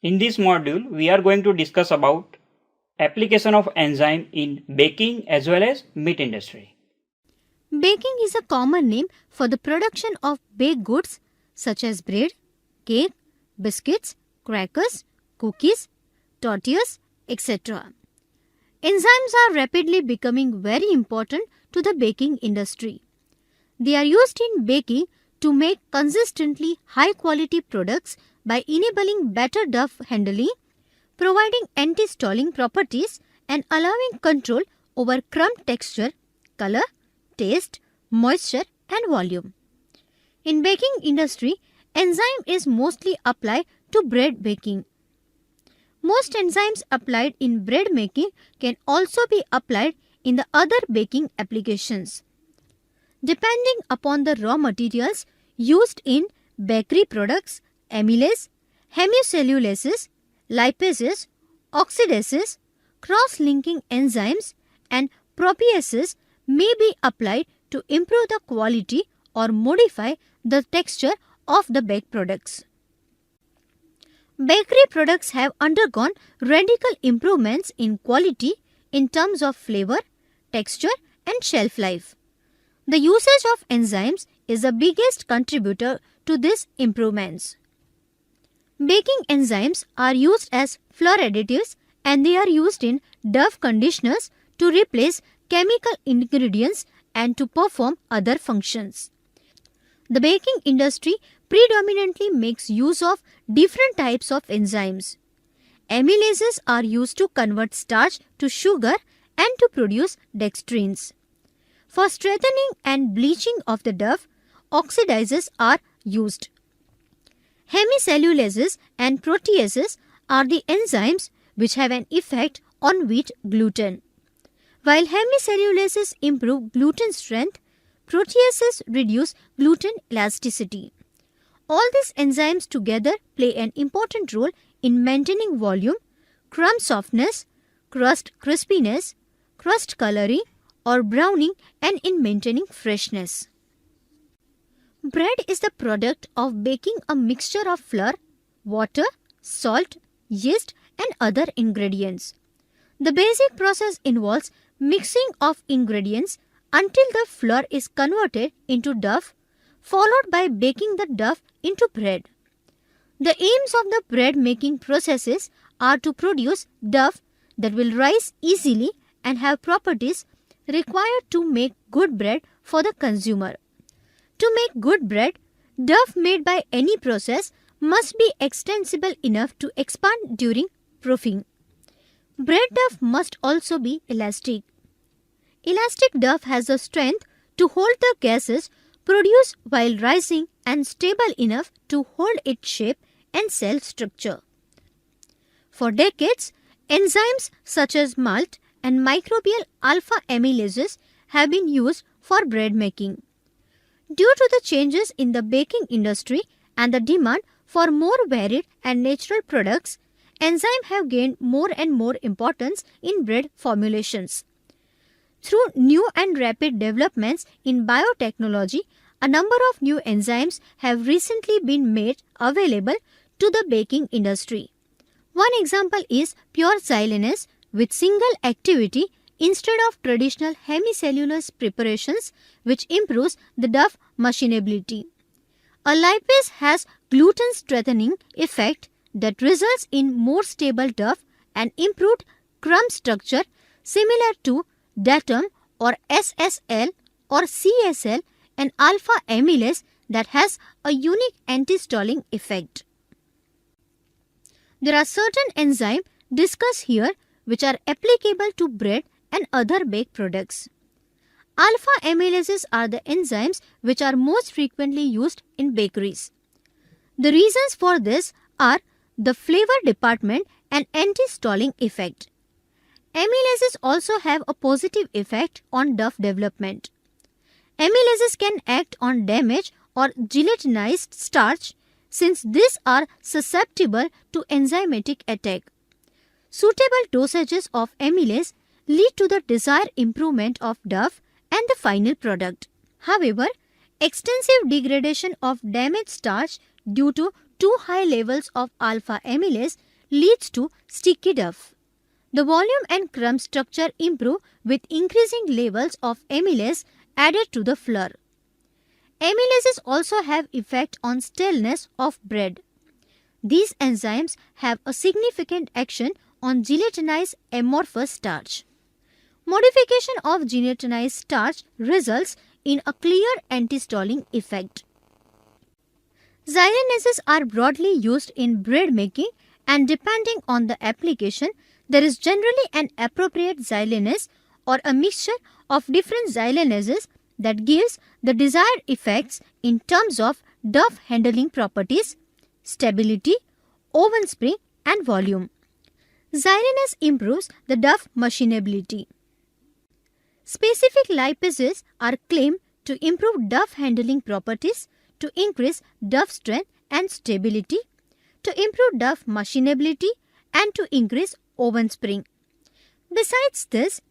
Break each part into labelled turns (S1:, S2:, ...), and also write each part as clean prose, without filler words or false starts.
S1: In this module, we are going to discuss about application of enzyme in baking as well as meat industry.
S2: Baking is a common name for the production of baked goods such as bread, cake, biscuits, crackers, cookies, tortillas, etc. Enzymes are rapidly becoming very important to the baking industry. They are used in baking to make consistently high quality products by enabling better dough handling, providing anti-stalling properties and allowing control over crumb texture, color, taste, moisture and volume. In baking industry, enzyme is mostly applied to bread baking. Most enzymes applied in bread making can also be applied in the other baking applications. Depending upon the raw materials used in bakery products, amylase, hemicellulases, lipases, oxidases, cross-linking enzymes and proteases may be applied to improve the quality or modify the texture of the baked products. Bakery products have undergone radical improvements in quality in terms of flavor, texture and shelf life. The usage of enzymes is the biggest contributor to these improvements. Baking enzymes are used as flour additives and they are used in dough conditioners to replace chemical ingredients and to perform other functions. The baking industry predominantly makes use of different types of enzymes. Amylases are used to convert starch to sugar and to produce dextrins. For strengthening and bleaching of the dough, oxidizers are used. Hemicellulases and proteases are the enzymes which have an effect on wheat gluten. While hemicellulases improve gluten strength, proteases reduce gluten elasticity. All these enzymes together play an important role in maintaining volume, crumb softness, crust crispiness, crust coloring or browning and in maintaining freshness. Bread is the product of baking a mixture of flour, water, salt, yeast and other ingredients. The basic process involves mixing of ingredients until the flour is converted into dough, followed by baking the dough into bread. The aims of the bread making processes are to produce dough that will rise easily and have properties required to make good bread for the consumer. To make good bread, dough made by any process must be extensible enough to expand during proofing. Bread dough must also be elastic. Elastic dough has the strength to hold the gases produced while rising and stable enough to hold its shape and cell structure. For decades, enzymes such as malt and microbial alpha amylases have been used for bread making. Due to the changes in the baking industry and the demand for more varied and natural products, enzymes have gained more and more importance in bread formulations. Through new and rapid developments in biotechnology, a number of new enzymes have recently been made available to the baking industry. One example is pure xylanase with single activity instead of traditional hemicellulose preparations which improves the dough machinability. A lipase has gluten strengthening effect that results in more stable dough and improved crumb structure similar to datum or SSL or CSL and alpha amylase that has a unique anti-stalling effect. There are certain enzymes discussed here which are applicable to bread and other baked products. Alpha amylases are the enzymes which are most frequently used in bakeries. The reasons for this are the flavor department and anti-stalling effect. Amylases also have a positive effect on dough development. Amylases can act on damaged or gelatinized starch since these are susceptible to enzymatic attack. Suitable dosages of amylase lead to the desired improvement of dough and the final product. However, extensive degradation of damaged starch due to too high levels of alpha amylase leads to sticky dough. The volume and crumb structure improve with increasing levels of amylase added to the flour. Amylases also have effect on staleness of bread. These enzymes have a significant action on gelatinized amorphous starch. Modification of gelatinized starch results in a clear anti-stalling effect. Xylenases are broadly used in bread making, and depending on the application, there is generally an appropriate xylenase or a mixture of different xylenases that gives the desired effects in terms of dough handling properties, stability, oven spring and volume. Xylenase improves the dough machinability. Specific lipases are claimed to improve dough handling properties, to increase dough strength and stability, to improve dough machinability and to increase oven spring. Besides this,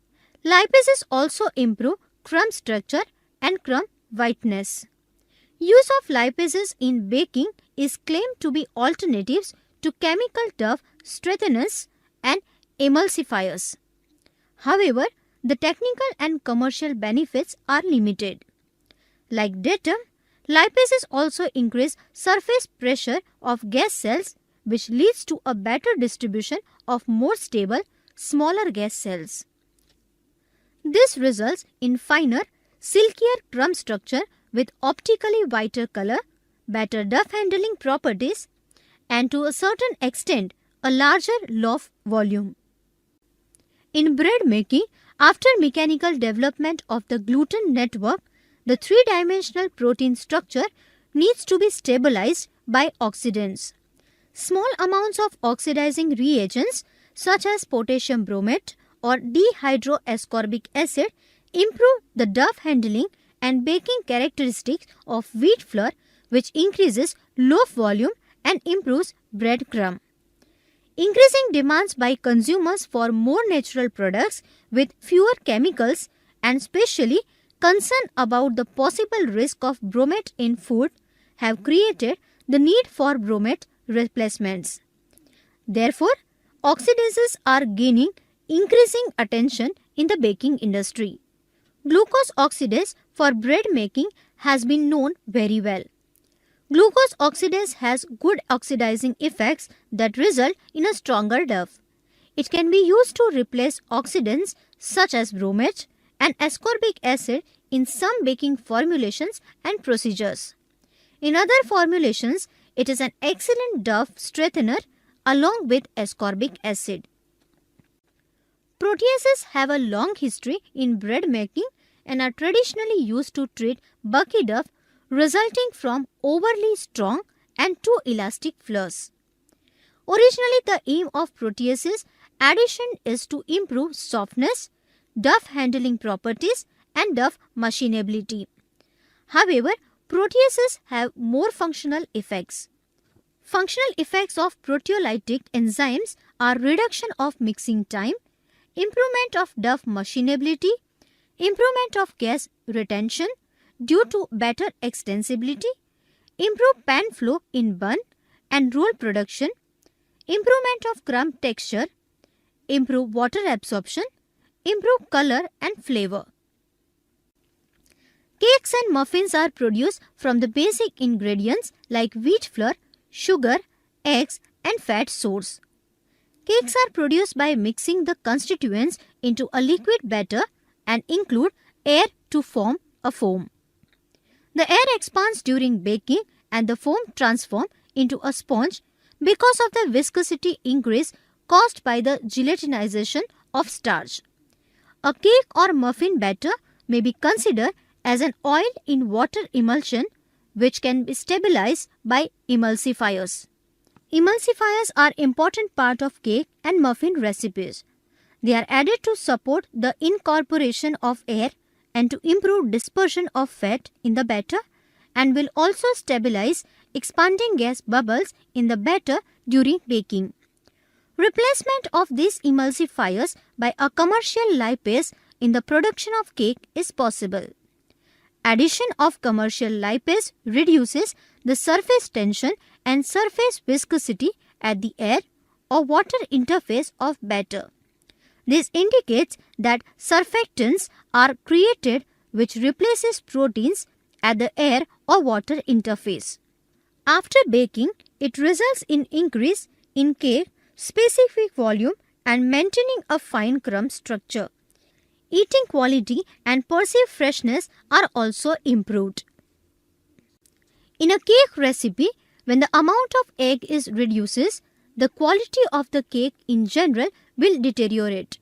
S2: lipases also improve crumb structure and crumb whiteness. Use of lipases in baking is claimed to be alternatives to chemical dough strengtheners and emulsifiers. However, the technical and commercial benefits are limited. Like datum, lipases also increase surface pressure of gas cells, which leads to a better distribution of more stable, smaller gas cells. This results in finer, silkier crumb structure with optically whiter color, better dough handling properties, and to a certain extent, a larger loaf volume. In bread making, after mechanical development of the gluten network, the three-dimensional protein structure needs to be stabilized by oxidants. Small amounts of oxidizing reagents such as potassium bromate or dihydroascorbic acid improve the dough handling and baking characteristics of wheat flour, which increases loaf volume and improves bread crumb. Increasing demands by consumers for more natural products with fewer chemicals and especially concern about the possible risk of bromate in food have created the need for bromate replacements. Therefore, oxidases are gaining increasing attention in the baking industry. Glucose oxidase for bread making has been known very well. Glucose oxidase has good oxidizing effects that result in a stronger dough. It can be used to replace oxidants such as bromate and ascorbic acid in some baking formulations and procedures. In other formulations, it is an excellent dough strengthener along with ascorbic acid. Proteases have a long history in bread making and are traditionally used to treat bulky dough resulting from overly strong and too elastic flours. Originally, the aim of proteases addition is to improve softness, dough handling properties and dough machinability. However, proteases have more functional effects. Functional effects of proteolytic enzymes are reduction of mixing time, improvement of dough machinability, improvement of gas retention due to better extensibility, improved pan flow in bun and roll production, improvement of crumb texture, improved water absorption, improved color and flavor. Cakes and muffins are produced from the basic ingredients like wheat flour, sugar, eggs and fat source. Cakes are produced by mixing the constituents into a liquid batter and include air to form a foam. The air expands during baking and the foam transforms into a sponge because of the viscosity increase caused by the gelatinization of starch. A cake or muffin batter may be considered as an oil in water emulsion which can be stabilized by emulsifiers. Emulsifiers are important part of cake and muffin recipes. They are added to support the incorporation of air and to improve dispersion of fat in the batter and will also stabilize expanding gas bubbles in the batter during baking. Replacement of these emulsifiers by a commercial lipase in the production of cake is possible. Addition of commercial lipase reduces the surface tension and surface viscosity at the air or water interface of batter. This indicates that surfactants are created which replaces proteins at the air or water interface. After baking, it results in increase in cake specific volume and maintaining a fine crumb structure. Eating quality and perceived freshness are also improved. In a cake recipe, when the amount of egg is reduces, the quality of the cake in general will deteriorate.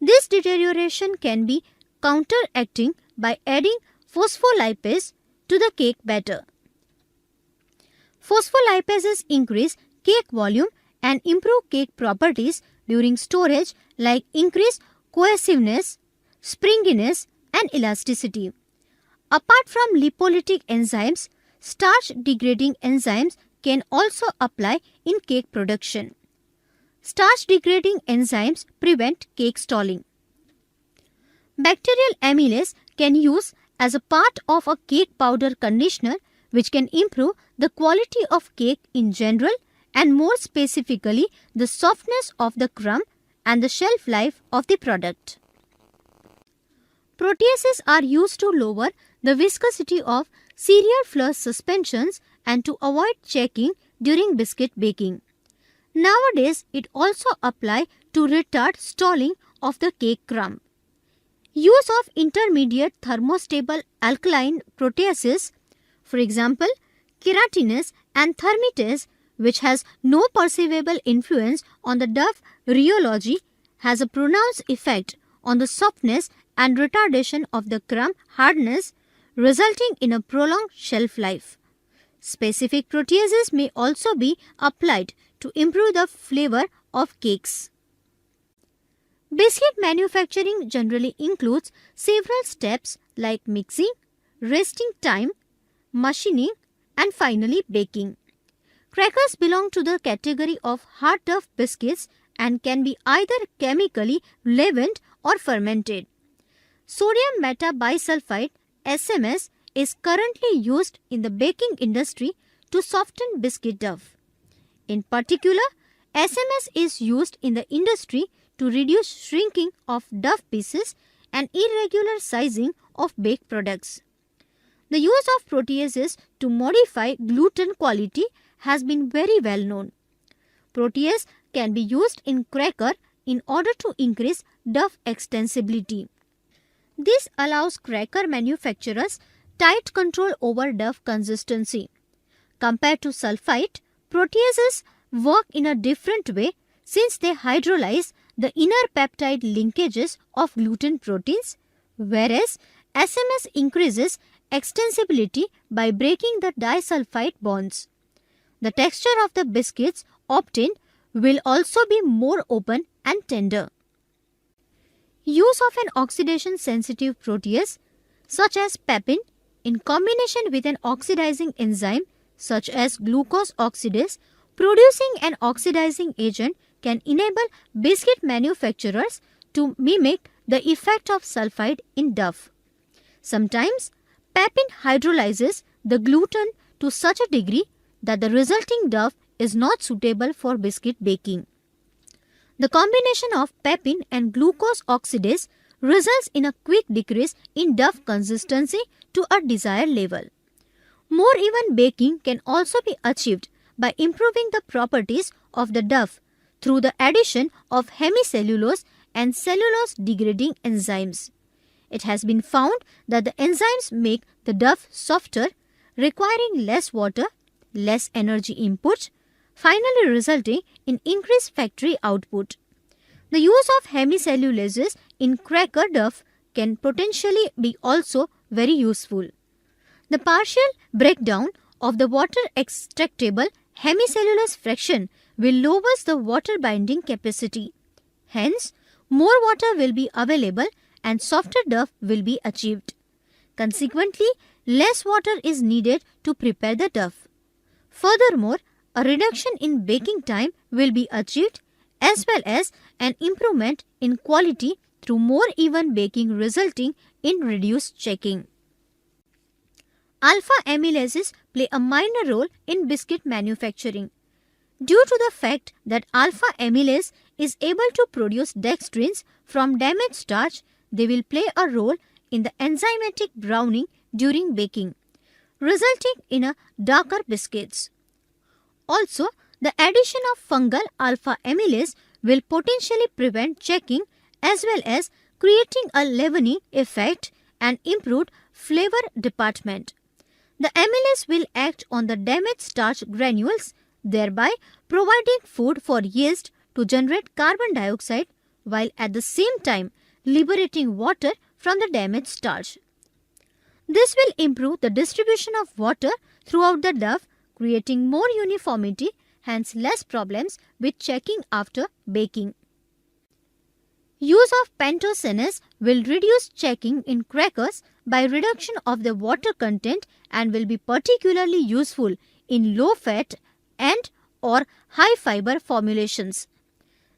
S2: This deterioration can be counteracting by adding phospholipase to the cake batter. Phospholipases increase cake volume and improve cake properties during storage like increased cohesiveness, springiness and elasticity. Apart from lipolytic enzymes, starch degrading enzymes can also apply in cake production. Starch degrading enzymes prevent cake stalling. Bacterial amylase can use as a part of a cake powder conditioner which can improve the quality of cake in general and more specifically the softness of the crumb and the shelf life of the product. Proteases are used to lower the viscosity of cereal flour suspensions and to avoid checking during biscuit baking. Nowadays, it also applies to retard stalling of the cake crumb. Use of intermediate thermostable alkaline proteases, for example, keratinase and thermitase, which has no perceivable influence on the dough rheology, has a pronounced effect on the softness and retardation of the crumb hardness, resulting in a prolonged shelf life. Specific proteases may also be applied to improve the flavor of cakes. Biscuit manufacturing generally includes several steps like mixing, resting time, machining, and finally baking. Crackers belong to the category of hard dough biscuits and can be either chemically leavened or fermented. Sodium metabisulfite SMS is currently used in the baking industry to soften biscuit dough. In particular, SMS is used in the industry to reduce shrinking of dough pieces and irregular sizing of baked products. The use of proteases to modify gluten quality has been very well known. Protease can be used in cracker in order to increase dough extensibility. This allows cracker manufacturers tight control over dough consistency. Compared to sulfite, proteases work in a different way since they hydrolyze the inner peptide linkages of gluten proteins, whereas SMS increases extensibility by breaking the disulfide bonds. The texture of the biscuits obtained will also be more open and tender. Use of an oxidation-sensitive protease such as pepin in combination with an oxidizing enzyme such as glucose oxidase producing an oxidizing agent can enable biscuit manufacturers to mimic the effect of sulfide in dough. Sometimes, pepin hydrolyzes the gluten to such a degree that the resulting dough is not suitable for biscuit baking. The combination of pepin and glucose oxidase results in a quick decrease in dough consistency to a desired level. More even baking can also be achieved by improving the properties of the dough through the addition of hemicellulose and cellulose degrading enzymes. It has been found that the enzymes make the dough softer, requiring less water, less energy input, finally resulting in increased factory output. The use of hemicellulases in cracker dough can potentially be also very useful. The partial breakdown of the water extractable hemicellulose fraction will lower the water binding capacity. Hence, more water will be available and softer dough will be achieved. Consequently, less water is needed to prepare the dough. Furthermore, a reduction in baking time will be achieved as well as an improvement in quality through more even baking resulting in reduced checking. Alpha amylases play a minor role in biscuit manufacturing. Due to the fact that alpha amylase is able to produce dextrins from damaged starch, they will play a role in the enzymatic browning during baking, resulting in a darker biscuits. Also, the addition of fungal alpha amylase will potentially prevent checking as well as creating a leavening effect and improved flavor department. The amylase will act on the damaged starch granules, thereby providing food for yeast to generate carbon dioxide while at the same time liberating water from the damaged starch. This will improve the distribution of water throughout the dough, creating more uniformity, hence less problems with checking after baking. Use of pantocenas will reduce checking in crackers by reduction of the water content and will be particularly useful in low-fat and or high-fiber formulations.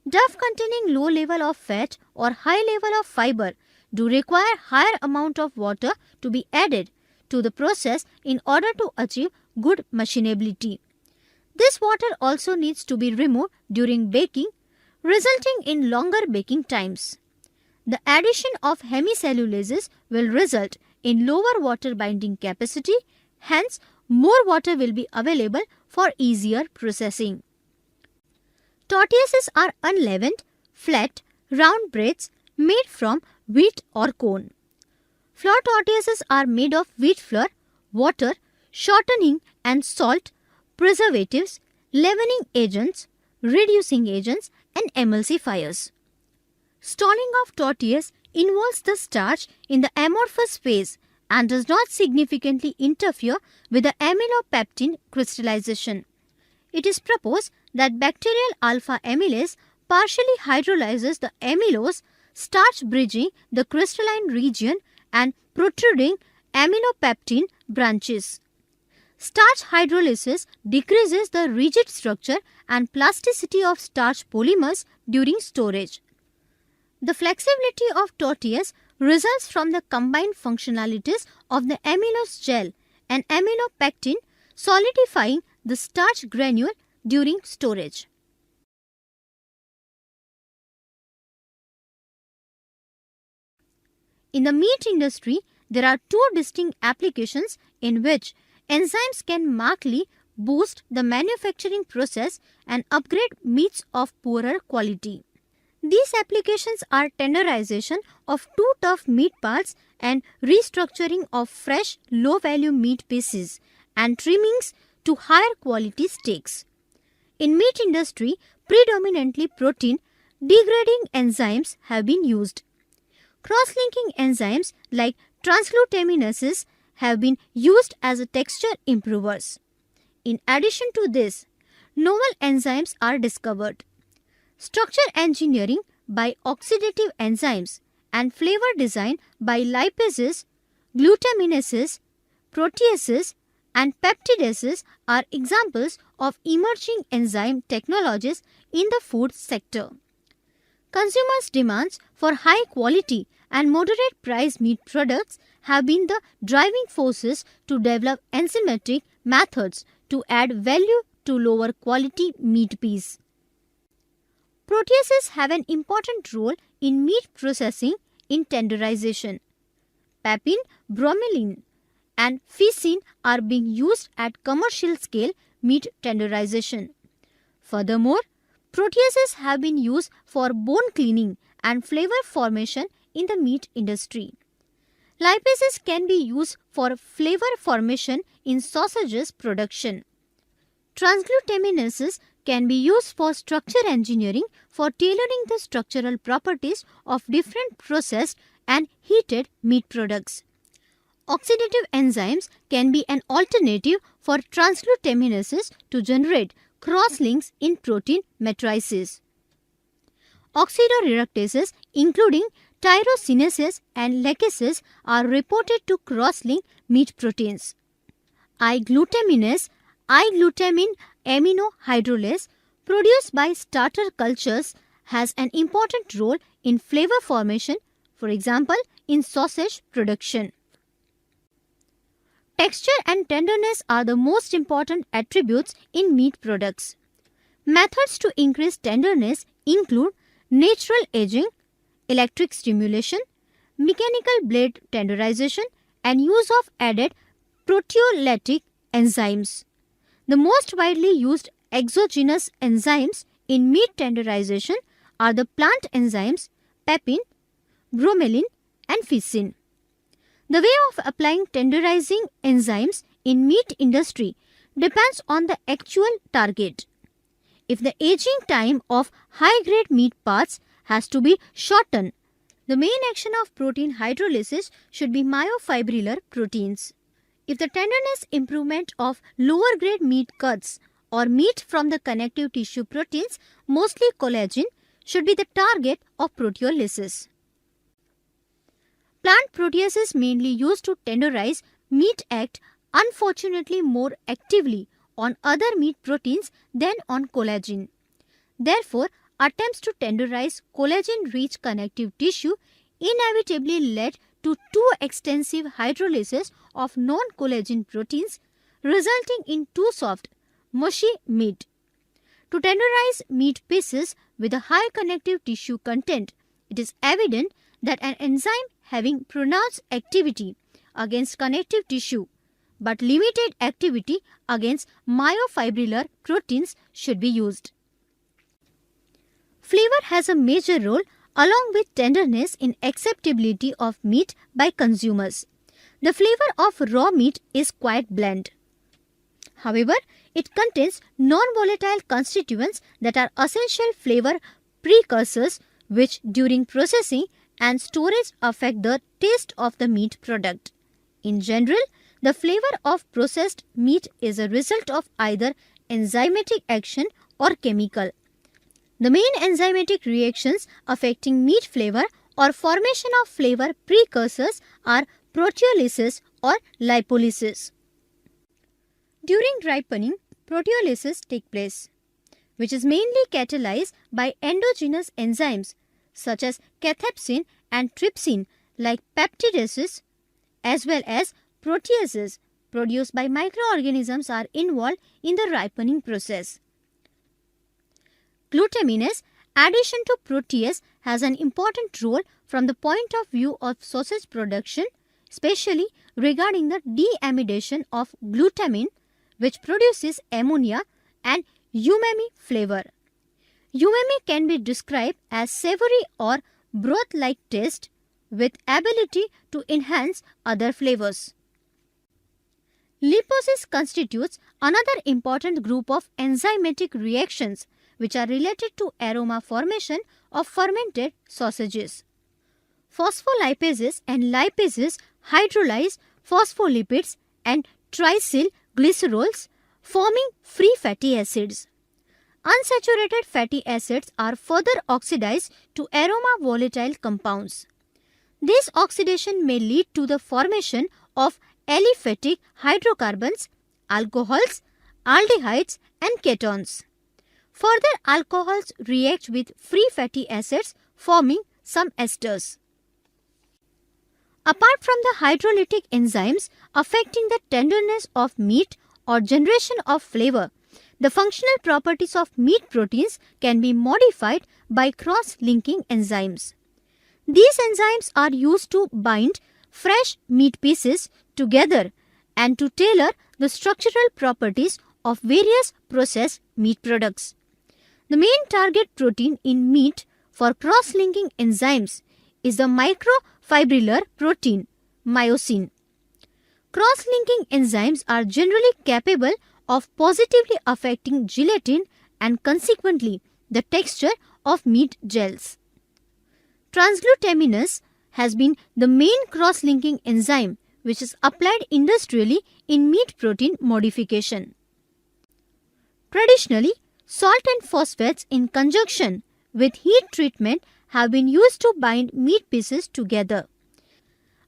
S2: Dough containing low level of fat or high level of fiber do require higher amount of water to be added to the process in order to achieve good machinability. This water also needs to be removed during baking, resulting in longer baking times. The addition of hemicellulases will result in lower water binding capacity, hence more water will be available for easier processing. Tortillas are unleavened, flat, round breads made from wheat or corn. Flour tortillas are made of wheat flour, water, shortening and salt, preservatives, leavening agents, reducing agents and emulsifiers. Stalling of tortillas involves the starch in the amorphous phase and does not significantly interfere with the amylopectin crystallization. It is proposed that bacterial alpha amylase partially hydrolyzes the amylose, starch bridging the crystalline region and protruding amylopectin branches. Starch hydrolysis decreases the rigid structure and plasticity of starch polymers during storage. The flexibility of tortillas results from the combined functionalities of the amylose gel and amylopectin solidifying the starch granule during storage. In the meat industry, there are two distinct applications in which enzymes can markedly boost the manufacturing process and upgrade meats of poorer quality. These applications are tenderization of too tough meat parts and restructuring of fresh, low-value meat pieces and trimmings to higher quality steaks. In meat industry, predominantly protein degrading enzymes have been used. Cross-linking enzymes like transglutaminases have been used as a texture improvers. In addition to this, novel enzymes are discovered. Structure engineering by oxidative enzymes and flavor design by lipases, glutaminases, proteases, and peptidases are examples of emerging enzyme technologies in the food sector. Consumers' demands for high quality and moderate price meat products have been the driving forces to develop enzymatic methods to add value to lower quality meat piece. Proteases have an important role in meat processing in tenderization. Pepin, bromelain, and fisin are being used at commercial scale meat tenderization. Furthermore, proteases have been used for bone cleaning and flavor formation in the meat industry. Lipases can be used for flavor formation in sausages production. Transglutaminases can be used for structure engineering for tailoring the structural properties of different processed and heated meat products. Oxidative enzymes can be an alternative for transglutaminases to generate cross-links in protein matrices. Oxidoreductases, including tyrosinases and lacases, are reported to cross-link meat proteins. I-glutaminase, I-glutamin amino hydrolase, produced by starter cultures, has an important role in flavor formation, for example, in sausage production. Texture and tenderness are the most important attributes in meat products. Methods to increase tenderness include natural aging, electric stimulation, mechanical blade tenderization, and use of added proteolytic enzymes. The most widely used exogenous enzymes in meat tenderization are the plant enzymes pepin, bromelain, and ficin. The way of applying tenderizing enzymes in meat industry depends on the actual target. If the aging time of high-grade meat parts has to be shortened, the main action of protein hydrolysis should be myofibrillar proteins. If the tenderness improvement of lower-grade meat cuts or meat from the connective tissue proteins, mostly collagen, should be the target of proteolysis. Plant proteases mainly used to tenderize meat act unfortunately more actively on other meat proteins than on collagen. Therefore, attempts to tenderize collagen-rich connective tissue inevitably led to too extensive hydrolysis of non-collagen proteins, resulting in too soft, mushy meat. To tenderize meat pieces with a high connective tissue content, it is evident that an enzyme having pronounced activity against connective tissue but limited activity against myofibrillar proteins should be used. Flavor has a major role along with tenderness in acceptability of meat by consumers. The flavor of raw meat is quite bland. However, it contains non-volatile constituents that are essential flavor precursors which during processing and storage affect the taste of the meat product. In general, the flavor of processed meat is a result of either enzymatic action or chemical. The main enzymatic reactions affecting meat flavor or formation of flavor precursors are proteolysis or lipolysis. During ripening, proteolysis takes place, which is mainly catalyzed by endogenous enzymes such as cathepsin and trypsin like peptidases, as well as proteases produced by microorganisms are involved in the ripening process. Glutaminase addition to protease has an important role from the point of view of sausage production, especially regarding the deamidation of glutamine, which produces ammonia and umami flavor. Umami can be described as savory or broth-like taste with ability to enhance other flavors. Lipolysis constitutes another important group of enzymatic reactions which are related to aroma formation of fermented sausages. Phospholipases and lipases hydrolyze phospholipids and triacylglycerols, forming free fatty acids. Unsaturated fatty acids are further oxidized to aroma volatile compounds. This oxidation may lead to the formation of aliphatic hydrocarbons, alcohols, aldehydes, and ketones. Further, alcohols react with free fatty acids, forming some esters. Apart from the hydrolytic enzymes affecting the tenderness of meat or generation of flavor, the functional properties of meat proteins can be modified by cross-linking enzymes. These enzymes are used to bind fresh meat pieces together and to tailor the structural properties of various processed meat products. The main target protein in meat for cross-linking enzymes is the microfibrillar protein, myosin. Cross-linking enzymes are generally capable of positively affecting gelatin and consequently the texture of meat gels. Transglutaminase has been the main cross-linking enzyme which is applied industrially in meat protein modification. Traditionally, salt and phosphates in conjunction with heat treatment have been used to bind meat pieces together.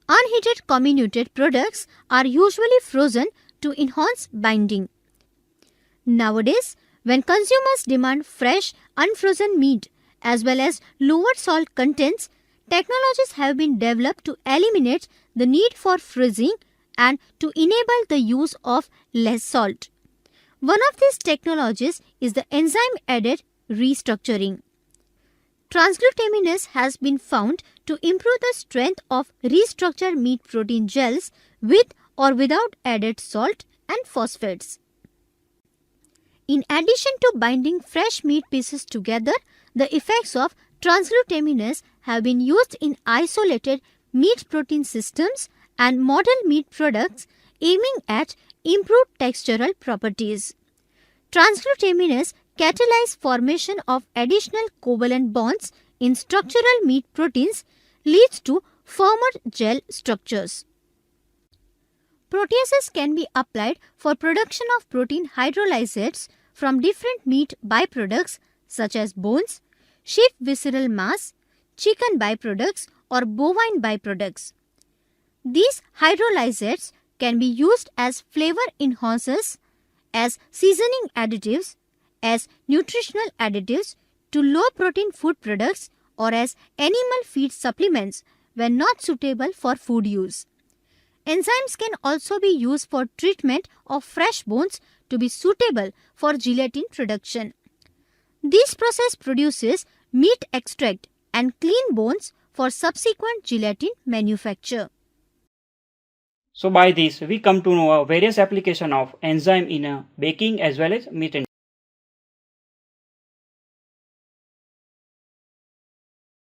S2: Unheated comminuted products are usually frozen to enhance binding. Nowadays, when consumers demand fresh, unfrozen meat as well as lower salt contents, technologies have been developed to eliminate the need for freezing and to enable the use of less salt. One of these technologies is the enzyme-aided restructuring. Transglutaminase has been found to improve the strength of restructured meat protein gels with or without added salt and phosphates. In addition to binding fresh meat pieces together, the effects of transglutaminase have been used in isolated meat protein systems and model meat products aiming at improved textural properties. Transglutaminase catalyzes formation of additional covalent bonds in structural meat proteins, leads to firmer gel structures. Proteases can be applied for production of protein hydrolysates from different meat byproducts such as bones, sheep visceral mass, chicken byproducts or bovine byproducts. These hydrolysates can be used as flavor enhancers, as seasoning additives, as nutritional additives to low-protein food products or as animal feed supplements when not suitable for food use. Enzymes can also be used for treatment of fresh bones to be suitable for gelatin production. This process produces meat extract and clean bones for subsequent gelatin manufacture.
S1: So by this, we come to know various applications of enzyme in baking as well as meat